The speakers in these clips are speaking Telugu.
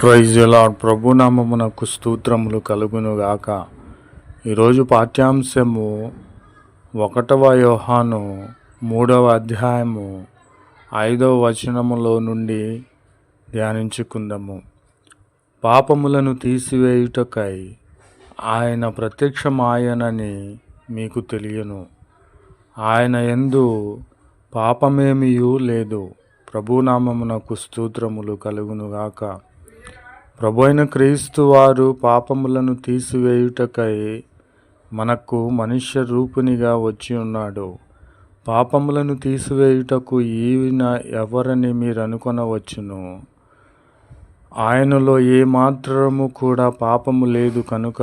Praise the lord. ప్రభునామమునకు స్తోత్రములు కలుగునుగాక. ఈరోజు పాఠ్యాంశము 1 యోహాను 3వ అధ్యాయము 5వ వచనములో నుండి ధ్యానించుకుందాము. పాపములను తీసివేయుటకై ఆయన ప్రత్యక్షమాయనని మీకు తెలియను. ఆయన యందు పాపమేమియూ లేదు. ప్రభునామమునకు స్తోత్రములు కలుగునుగాక. ప్రభు అయిన క్రీస్తు వారు పాపములను తీసివేయుటకై మనకు మనుష్య రూపునిగా వచ్చి ఉన్నాడు. పాపములను తీసివేయుటకు ఈయన ఎవరని మీరు అనుకొనవచ్చును. ఆయనలో ఏ మాత్రము కూడా పాపము లేదు కనుక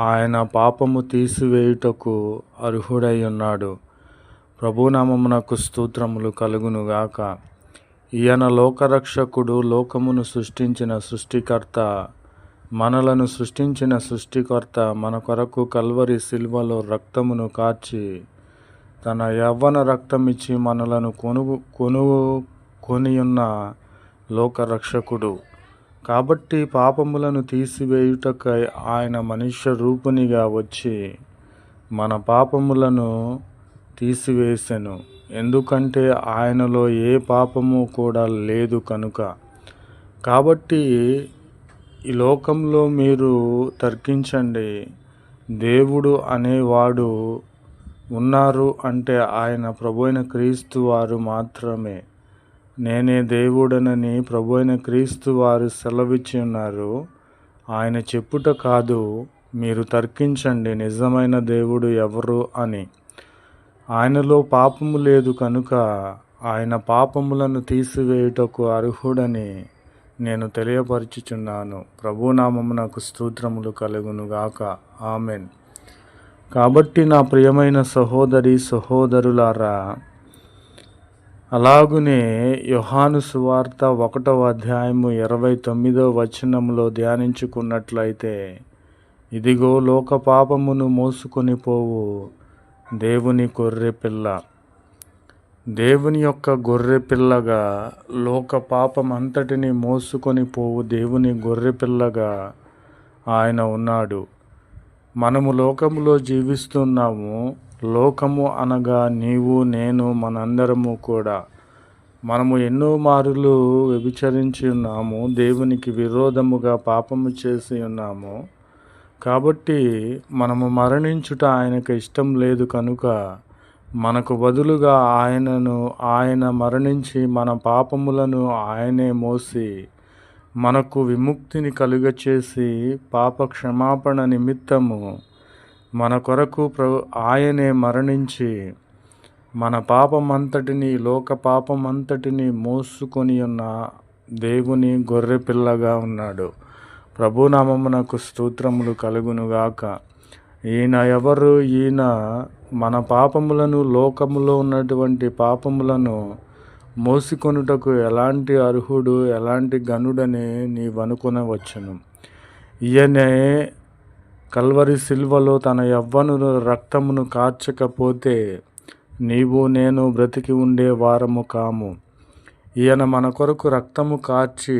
ఆయన పాపము తీసివేయుటకు అర్హుడై ఉన్నాడు. ప్రభునామమునకు స్తోత్రములు కలుగునుగాక. ఈయన లోకరక్షకుడు, లోకమును సృష్టించిన సృష్టికర్త, మనలను సృష్టించిన సృష్టికర్త మన కొరకు కల్వరి శిల్వలో రక్తమును కార్చి తన యవ్వన రక్తమిచ్చి మనలను కొనియున్న లోకరక్షకుడు. కాబట్టి పాపములను తీసివేయుటకై ఆయన మనుష్య రూపునిగా వచ్చి మన పాపములను తీసివేసెను. ఎందుకంటే ఆయనలో ఏ పాపము కూడా లేదు కనుక. కాబట్టి ఈ లోకంలో మీరు తర్కించండి, దేవుడు అనేవాడు ఉన్నారు అంటే ఆయన ప్రభు అయిన క్రీస్తు వారు మాత్రమే. నేనే దేవుడనని ప్రభు అయిన క్రీస్తు వారు సెలవిచ్చి ఉన్నారు. ఆయన చెప్పుట కాదు, మీరు తర్కించండి నిజమైన దేవుడు ఎవరు అని. ఆయనలో పాపము లేదు కనుక ఆయన పాపములను తీసివేయుటకు అర్హుడని నేను తెలియపరచుచున్నాను. ప్రభునామమునకు స్తోత్రములు కలుగునుగాక. ఆమెన్. కాబట్టి నా ప్రియమైన సహోదరి సహోదరులారా, అలాగునే యోహాను సువార్త 1వ అధ్యాయము 29వ వచనములో ధ్యానించుకున్నట్లయితే, ఇదిగో లోక పాపమును మోసుకొని పోవు దేవుని గొర్రెపిల్ల. దేవుని యొక్క గొర్రెపిల్లగా, లోక పాపమంతటిని మోసుకొని పోవు దేవుని గొర్రెపిల్లగా ఆయన ఉన్నాడు. మనము లోకములో జీవిస్తున్నాము. లోకము అనగా నీవు, నేను, మనందరము కూడా. మనము ఎన్నో మారులు వ్యభిచరించి ఉన్నాము. దేవునికి విరోధముగా పాపము చేసి ఉన్నాము. కాబట్టి మనము మరణించుట ఆయనకు ఇష్టం లేదు కనుక మనకు బదులుగా ఆయన మరణించి మన పాపములను ఆయనే మోసి మనకు విముక్తిని కలుగచేసి పాప క్షమాపణ నిమిత్తము మన కొరకు ఆయనే మరణించి మన పాపమంతటిని, లోక పాపమంతటిని మోసుకొని ఉన్న దేవుని గొర్రెపిల్లగా ఉన్నాడు. ప్రభునామమునకు స్తోత్రములు కలుగునుగాక. ఈయన ఎవరు? ఈయన మన పాపములను, లోకములో ఉన్నటువంటి పాపములను మోసికొనుటకు ఎలాంటి అర్హుడు, ఎలాంటి గనుడని నీవనుకొనవచ్చును. ఈయనే కల్వరి శిల్వలో తన యవ్వను రక్తమును కార్చకపోతే నీవు నేను బ్రతికి ఉండే వారము కాము. ఈయన మన కొరకు రక్తము కార్చి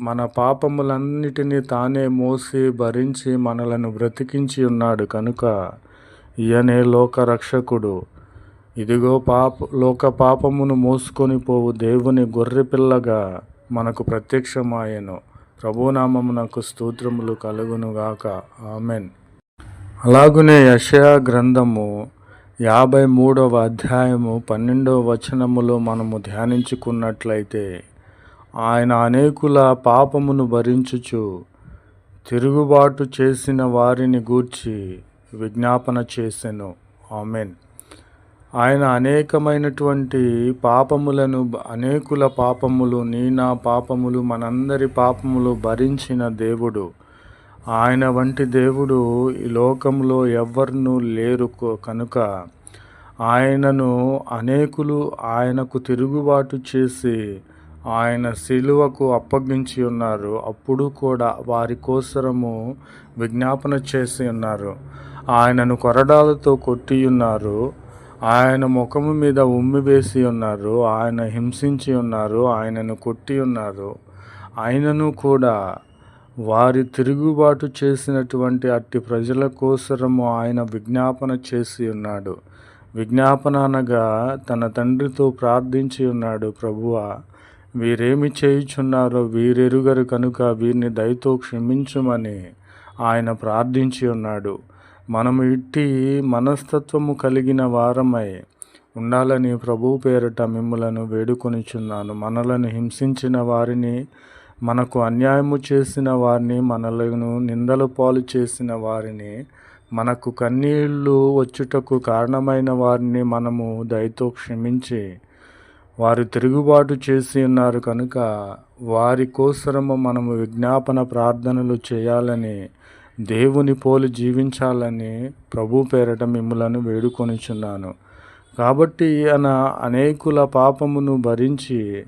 మన పాపములన్నిటినీ తానే మోసి భరించి మనలను బ్రతికించి ఉన్నాడు కనుక ఈయనే లోకరక్షకుడు. ఇదిగో లోక పాపమును మోసుకొని పోవు దేవుని గొర్రెపిల్లగా మనకు ప్రత్యక్షమాయెను. ప్రభునామమునకు స్తోత్రములు కలుగునుగాక. ఆమెన్. అలాగునే యెషయా గ్రంథము 53వ అధ్యాయము 12వ వచనములో మనము ధ్యానించుకున్నట్లయితే, ఆయన అనేకుల పాపమును భరించుచు తిరుగుబాటు చేసిన వారిని గూర్చి విజ్ఞాపన చేసెను. ఆమెన్. ఆయన అనేకమైనటువంటి పాపములను, అనేకుల పాపములు, నా పాపములు, మనందరి పాపములు భరించిన దేవుడు. ఆయన వంటి దేవుడు ఈ లోకంలో ఎవ్వరునూ లేరు కనుక అనేకులు ఆయనకు తిరుగుబాటు చేసి ఆయన శిలువకు అప్పగించి ఉన్నారు. అప్పుడు కూడా వారి కోసరము విజ్ఞాపన చేసి ఉన్నారు. ఆయనను కొరడాలతో కొట్టి ఉన్నారు. ఆయన ముఖము మీద ఉమ్మి వేసి ఉన్నారు. ఆయన హింసించి ఉన్నారు. ఆయనను కొట్టి ఉన్నారు. ఆయనను కూడా వారి తిరుగుబాటు చేసినటువంటి అట్టి ప్రజల కోసరము ఆయన విజ్ఞాపన చేసి ఉన్నాడు. విజ్ఞాపన అనగా తన తండ్రితో ప్రార్థించి ఉన్నాడు. ప్రభువా, వీరేమి చేయుచున్నారో వీరెరుగరు కనుక వీరిని దయతో క్షమించుమని ఆయన ప్రార్థించి ఉన్నాడు. మనము ఇట్టి మనస్తత్వము కలిగిన వారమై ఉండాలని ప్రభువు పేరట మిమ్ములను వేడుకొనిచున్నాను. మనలను హింసించిన వారిని, మనకు అన్యాయము చేసిన వారిని, మనలను నిందల పాలు చేసిన వారిని, మనకు కన్నీళ్లు వచ్చుటకు కారణమైన వారిని మనము దయతో క్షమించి, వారు తిరుగుబాటు చేసి ఉన్నారు కనుక వారి కోసరము మనము విజ్ఞాపన ప్రార్థనలు చేయాలని, దేవుని పోలి జీవించాలని ప్రభు పేరట మిమ్ములను వేడుకొనిచున్నాను. కాబట్టి ఈయన అనేకుల పాపమును భరించి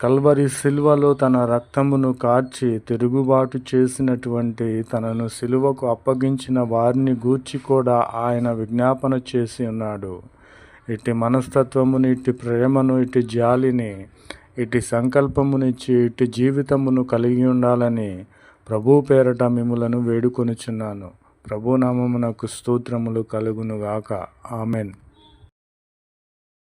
కల్వరి సిలువలో తన రక్తమును కార్చి తిరుగుబాటు చేసినటువంటి తనను సిలువకు అప్పగించిన వారిని గూర్చి కూడా ఆయన విజ్ఞాపన చేసి ఉన్నాడు. ఇట్టి మనస్తత్వమును, ఇట్టి ప్రేమను, ఇట్టి జాలిని, ఇట్టి సంకల్పమునిచ్చి ఇట్టి జీవితమును కలిగి ఉండాలని ప్రభు పేరట మిమ్ములను వేడుకొనిచున్నాను. ప్రభునామమునకు స్తోత్రములు కలుగునుగాక. ఆమెన్.